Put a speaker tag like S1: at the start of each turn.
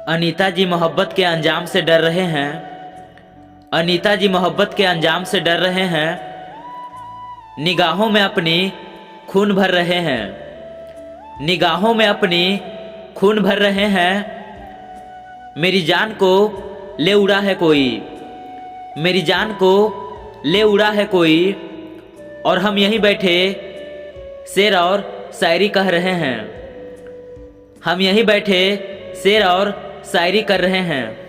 S1: अनीता जी मोहब्बत के अंजाम से डर रहे हैं। अनीता जी मोहब्बत के अंजाम से डर रहे हैं। निगाहों में अपनी खून भर रहे हैं। निगाहों में अपनी खून भर रहे हैं। मेरी जान को ले उड़ा है कोई। मेरी जान को ले उड़ा है कोई। और हम यहीं बैठे शेर और शायरी कह रहे हैं। हम यहीं बैठे शेर और शायरी कर रहे हैं।